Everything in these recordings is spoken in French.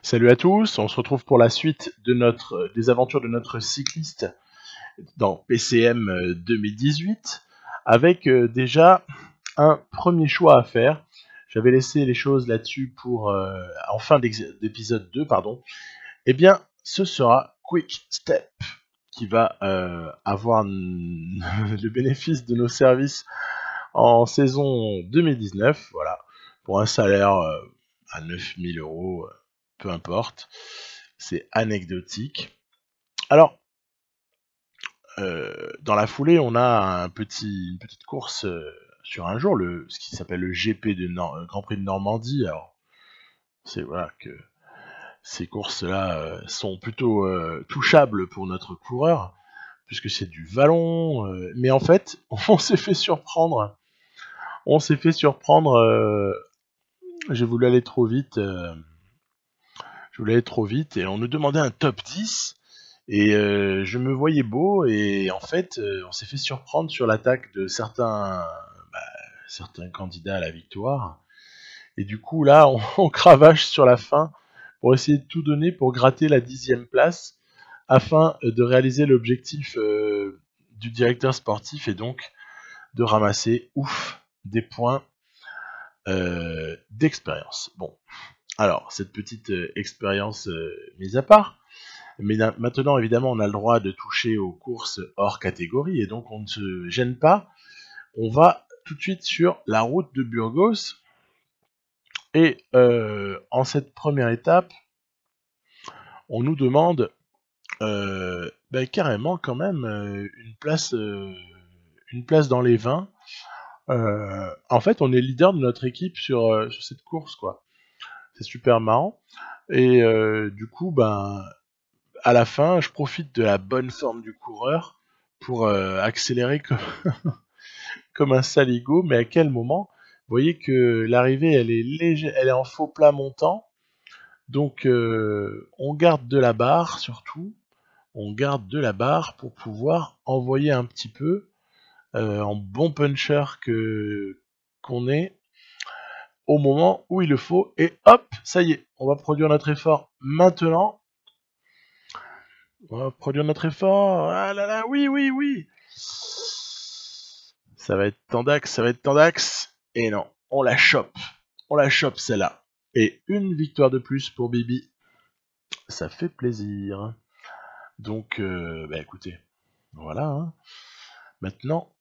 Salut à tous, on se retrouve pour la suite de des aventures de notre cycliste dans PCM 2018 avec déjà un premier choix à faire. J'avais laissé les choses là-dessus pour en fin d'épisode 2, pardon. Eh bien, ce sera Quick Step qui va avoir le bénéfice de nos services en saison 2019, voilà, pour un salaire à 9000 euros, peu importe, c'est anecdotique. Alors, dans la foulée, on a une petite course sur un jour, ce qui s'appelle le GP de Grand Prix de Normandie. Alors, c'est voilà que ces courses-là sont plutôt touchables pour notre coureur, puisque c'est du vallon. Mais en fait, on s'est fait surprendre. On s'est fait surprendre. J'ai voulu aller trop vite. Je voulais aller trop vite et on nous demandait un top 10 et je me voyais beau et en fait on s'est fait surprendre sur l'attaque de certains candidats à la victoire et du coup là on cravache sur la fin pour essayer de tout donner pour gratter la 10e place afin de réaliser l'objectif du directeur sportif et donc de ramasser des points d'expérience. Bon, alors cette petite expérience mise à part, mais maintenant, évidemment, on a le droit de toucher aux courses hors catégorie, et donc on ne se gêne pas. On va tout de suite sur la route de Burgos. Et en cette première étape, on nous demande carrément quand même une place dans les 20. En fait, on est leader de notre équipe sur cette course, quoi. C'est super marrant. Et du coup, à la fin, je profite de la bonne forme du coureur pour accélérer comme un saligo, mais à quel moment? Vous voyez que l'arrivée, elle est légère, elle est en faux plat montant, donc on garde de la barre surtout, on garde de la barre pour pouvoir envoyer un petit peu en bon puncher qu'on est au moment où il le faut, et hop, ça y est, on va produire notre effort maintenant. On va produire notre effort. Ah là là, oui, oui, oui. Ça va être tendax, ça va être tendax. Et non, on la chope. On la chope celle-là. Et une victoire de plus pour Bibi. Ça fait plaisir. Donc, écoutez, voilà. Hein. Maintenant,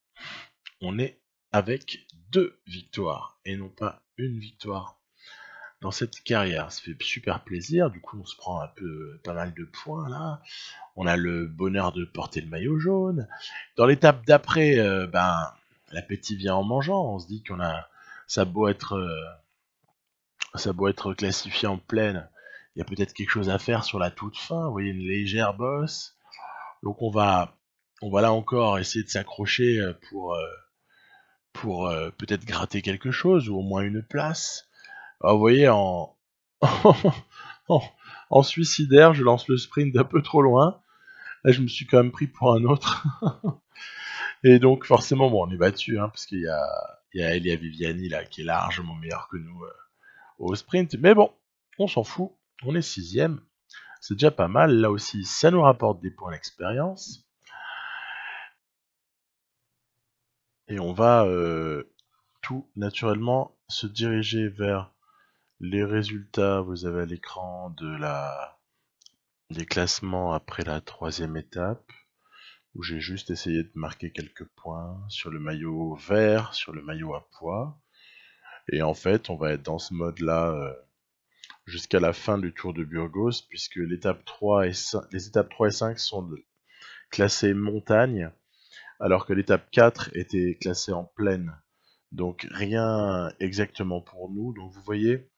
on est avec 2 victoires et non pas une victoire dans cette carrière. Ça fait super plaisir. Du coup, on se prend pas mal de points là. On a le bonheur de porter le maillot jaune. Dans l'étape d'après, l'appétit vient en mangeant. On se dit qu'on a, ça a beau être, classifié en plaine, il y a peut-être quelque chose à faire sur la toute fin. Vous voyez une légère bosse. Donc on va là encore essayer de s'accrocher pour peut-être gratter quelque chose ou au moins une place. Alors, vous voyez en, en suicidaire, je lance le sprint d'un peu trop loin. Là, je me suis quand même pris pour un autre. Et donc, forcément, bon, on est battu, hein, parce qu'il y a Elia Viviani, là, qui est largement meilleur que nous au sprint. Mais bon, on s'en fout. On est 6ème. C'est déjà pas mal. Là aussi, ça nous rapporte des points d'expérience. Et on va tout naturellement se diriger vers les résultats. Vous avez à l'écran des classements après la 3e étape, où j'ai juste essayé de marquer quelques points sur le maillot vert, sur le maillot à pois. Et en fait, on va être dans ce mode-là jusqu'à la fin du Tour de Burgos, puisque les étapes 3 et 5 sont classées montagne, alors que l'étape 4 était classée en plaine. Donc rien exactement pour nous. Donc vous voyez,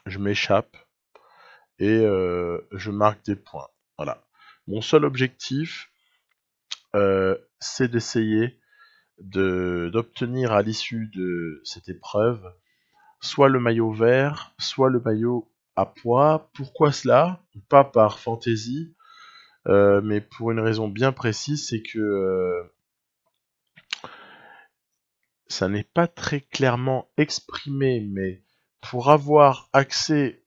je m'échappe et je marque des points. Voilà. Mon seul objectif, c'est d'essayer d'obtenir à l'issue de cette épreuve soit le maillot vert, soit le maillot à pois. Pourquoi cela? Pas par fantaisie, mais pour une raison bien précise, c'est que ça n'est pas très clairement exprimé, mais pour avoir accès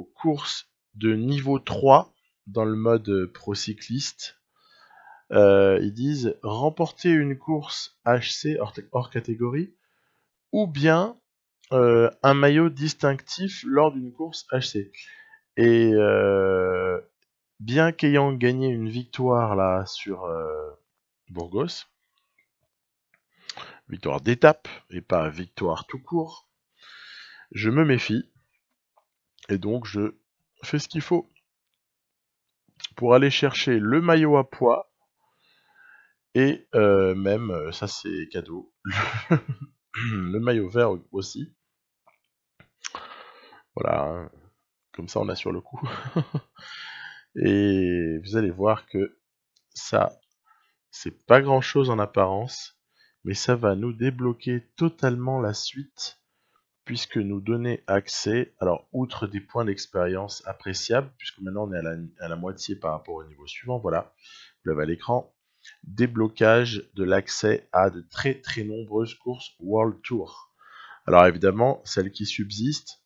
aux courses de niveau 3 dans le mode pro cycliste. Ils disent remporter une course HC hors catégorie ou bien un maillot distinctif lors d'une course HC. Et bien qu'ayant gagné une victoire là sur Burgos, victoire d'étape et pas victoire tout court, je me méfie et donc je fais ce qu'il faut pour aller chercher le maillot à poids et même, ça c'est cadeau, le maillot vert aussi. Voilà, hein, comme ça on assure le coup. Et vous allez voir que ça, c'est pas grand chose en apparence, mais ça va nous débloquer totalement la suite, puisque nous donner accès, alors outre des points d'expérience appréciables, puisque maintenant on est à la moitié par rapport au niveau suivant, voilà, vous l'avez à l'écran, déblocage de l'accès à de très très nombreuses courses World Tour. Alors évidemment, celles qui subsistent,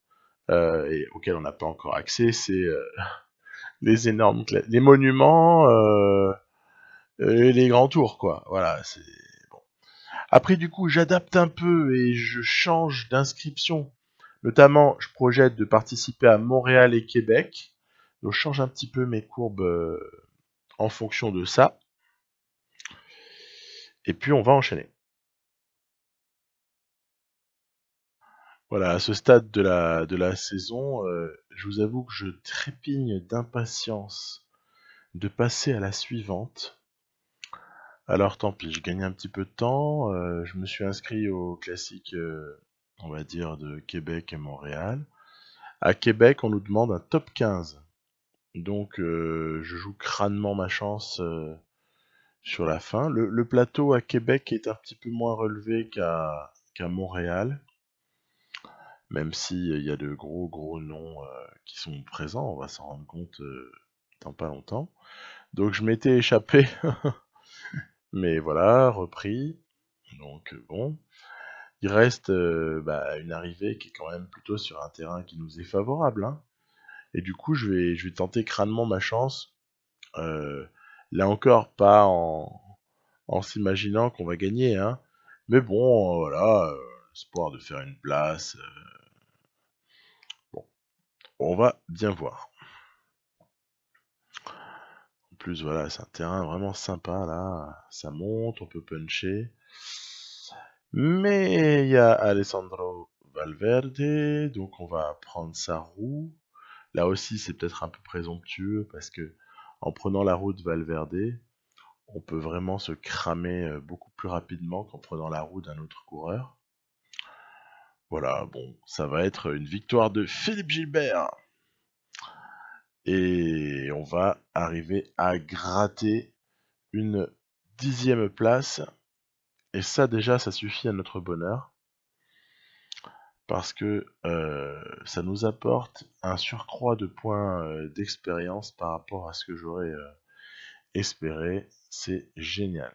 et auxquelles on n'a pas encore accès, c'est les énormes, les monuments, et les grands tours, quoi. Voilà, c'est bon. Après, du coup, j'adapte un peu et je change d'inscription. Notamment, je projette de participer à Montréal et Québec. Donc, je change un petit peu mes courbes en fonction de ça. Et puis, on va enchaîner. Voilà, à ce stade de la saison, je vous avoue que je trépigne d'impatience de passer à la suivante. Alors tant pis, je gagne un petit peu de temps. Je me suis inscrit au classique, on va dire, de Québec et Montréal. À Québec, on nous demande un top 15. Donc je joue crânement ma chance sur la fin. Le plateau à Québec est un petit peu moins relevé qu'à Montréal. Même s'il y a de gros noms qui sont présents, on va s'en rendre compte dans pas longtemps. Donc je m'étais échappé, mais voilà, repris. Donc bon. Il reste une arrivée qui est quand même plutôt sur un terrain qui nous est favorable, hein. Et du coup, je vais tenter crânement ma chance. Là encore, pas en s'imaginant qu'on va gagner, hein. Mais bon, voilà, l'espoir de faire une place. Bon, on va bien voir. En plus, voilà, c'est un terrain vraiment sympa, là. Ça monte, on peut puncher. Mais il y a Alessandro Valverde, donc on va prendre sa roue. Là aussi, c'est peut-être un peu présomptueux parce que en prenant la roue de Valverde, on peut vraiment se cramer beaucoup plus rapidement qu'en prenant la roue d'un autre coureur. Voilà, bon, ça va être une victoire de Philippe Gilbert. Et on va arriver à gratter une 10e place. Et ça déjà, ça suffit à notre bonheur. Parce que ça nous apporte un surcroît de points d'expérience par rapport à ce que j'aurais espéré. C'est génial.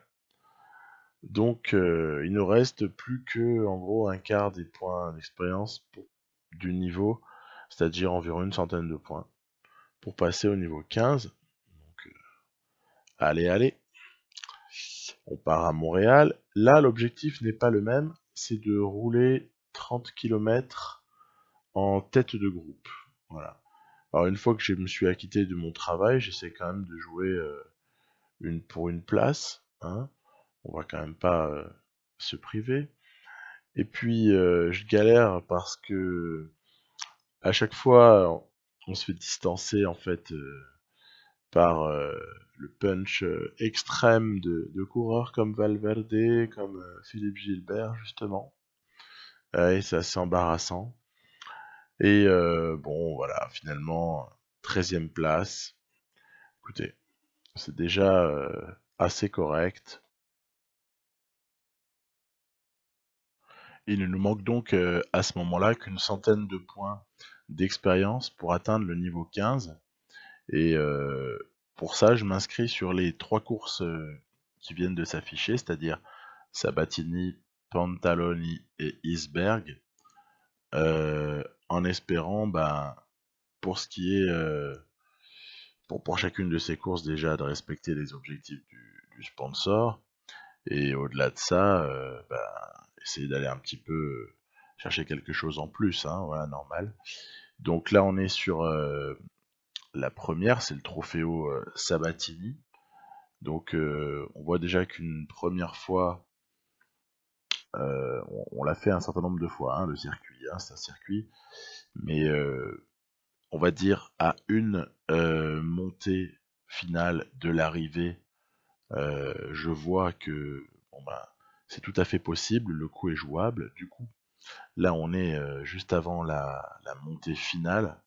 Donc il ne reste plus que en gros un quart des points d'expérience du niveau, c'est-à-dire environ une centaine de points, pour passer au niveau 15. Donc allez, on part à Montréal. Là, l'objectif n'est pas le même, c'est de rouler 30 km en tête de groupe. Voilà. Alors une fois que je me suis acquitté de mon travail, j'essaie quand même de jouer pour une place, hein. On va quand même pas se priver. Et puis je galère parce que à chaque fois on se fait distancer en fait par le punch extrême de coureurs comme Valverde, comme Philippe Gilbert justement. Et c'est assez embarrassant. Et bon voilà, finalement 13e place. Écoutez, c'est déjà assez correct. Il ne nous manque donc à ce moment-là qu'une centaine de points d'expérience pour atteindre le niveau 15. Et pour ça, je m'inscris sur les 3 courses qui viennent de s'afficher, c'est-à-dire Sabatini, Pantaloni et Isberg, en espérant pour ce qui est pour chacune de ces courses déjà de respecter les objectifs du sponsor, et au-delà de ça, essayer d'aller un petit peu chercher quelque chose en plus, hein, voilà, normal. Donc là on est sur la première, c'est le Trofeo Sabatini. Donc on voit déjà qu'une première fois, on l'a fait un certain nombre de fois, hein, le circuit, hein, c'est un circuit, mais on va dire à une montée finale de l'arrivée, je vois que bon, bah, c'est tout à fait possible, le coup est jouable. Du coup, là on est juste avant la montée finale,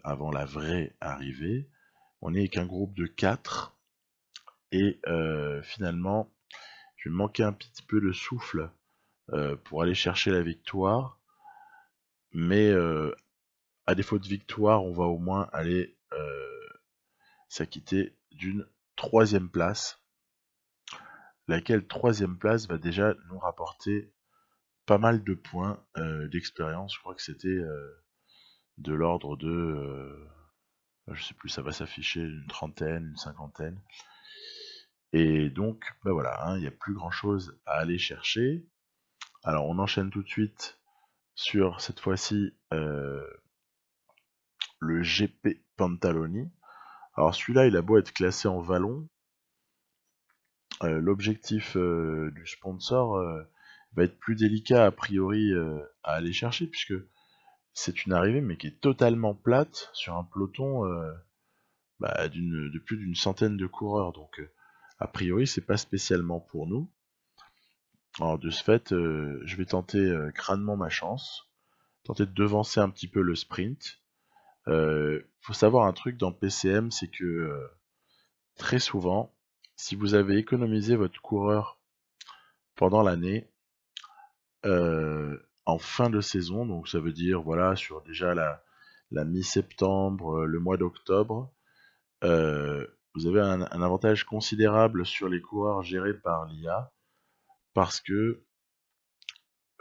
avant la vraie arrivée. On est avec un groupe de 4 et finalement, je vais manquer un petit peu de souffle pour aller chercher la victoire, mais à défaut de victoire, on va au moins aller s'acquitter d'une troisième place, laquelle troisième place va déjà nous rapporter pas mal de points d'expérience. Je crois que c'était de l'ordre de, je sais plus, ça va s'afficher une trentaine, une cinquantaine. Et donc, bah voilà, hein, il n'y a plus grand chose à aller chercher. Alors on enchaîne tout de suite sur cette fois-ci le GP Pantaloni. Alors celui-là, il a beau être classé en vallon, l'objectif du sponsor va être plus délicat a priori à aller chercher, puisque c'est une arrivée mais qui est totalement plate sur un peloton de plus d'une centaine de coureurs. Donc a priori c'est pas spécialement pour nous. Alors de ce fait, je vais tenter crânement ma chance, tenter de devancer un petit peu le sprint. Faut savoir un truc dans PCM, c'est que très souvent, si vous avez économisé votre coureur pendant l'année, en fin de saison, donc ça veut dire voilà sur déjà la mi-septembre, le mois d'octobre, vous avez un avantage considérable sur les coureurs gérés par l'IA, parce que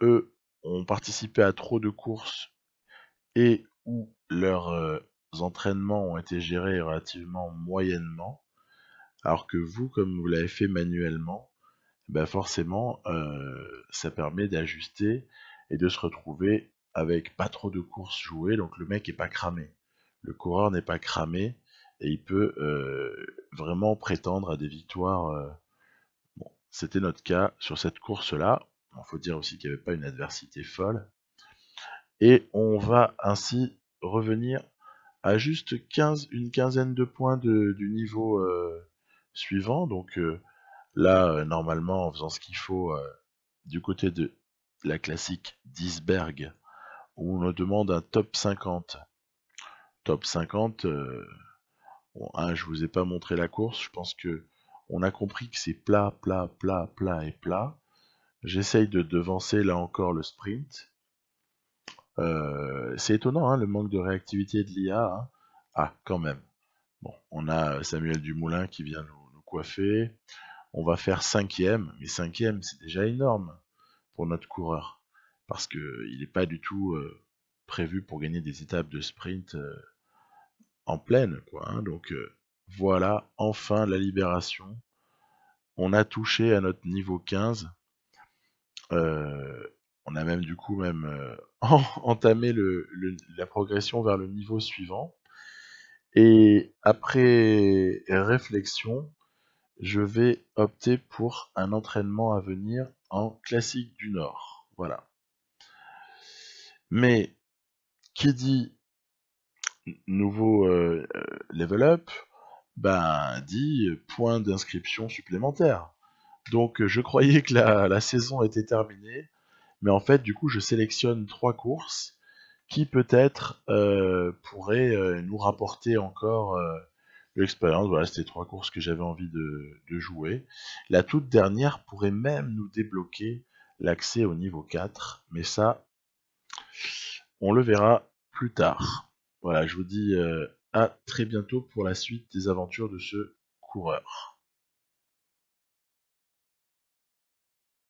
eux ont participé à trop de courses et où leurs entraînements ont été gérés relativement moyennement, alors que vous, comme vous l'avez fait manuellement, bah forcément, ça permet d'ajuster et de se retrouver avec pas trop de courses jouées, donc le mec est pas cramé. Le coureur n'est pas cramé et il peut vraiment prétendre à des victoires. Bon, c'était notre cas sur cette course-là. Il faut dire aussi qu'il n'y avait pas une adversité folle. Et on va ainsi revenir à juste une quinzaine de points du niveau suivant. Donc là, normalement, en faisant ce qu'il faut du côté de la classique d'Isberg, où on nous demande un top 50. Top 50, bon, hein, je vous ai pas montré la course, je pense que on a compris que c'est plat, plat, plat, plat et plat. J'essaye de devancer là encore le sprint. C'est étonnant, hein, le manque de réactivité de l'IA. Hein. Ah, quand même. Bon, on a Samuel Dumoulin qui vient nous coiffer. On va faire cinquième, mais cinquième, c'est déjà énorme pour notre coureur, parce qu'il n'est pas du tout prévu pour gagner des étapes de sprint en pleine, quoi. Hein. Donc voilà, enfin la libération. On a touché à notre niveau 15. On a même du coup entamé la progression vers le niveau suivant. Et après réflexion, je vais opter pour un entraînement à venir en classique du Nord. Voilà. Mais qui dit nouveau level up, ben dit point d'inscription supplémentaire. Donc je croyais que la saison était terminée, mais en fait du coup je sélectionne 3 courses qui peut-être pourraient nous rapporter encore de l'expérience. Voilà, c'était 3 courses que j'avais envie de jouer. La toute dernière pourrait même nous débloquer l'accès au niveau 4, mais ça, on le verra plus tard. Voilà, je vous dis à très bientôt pour la suite des aventures de ce coureur.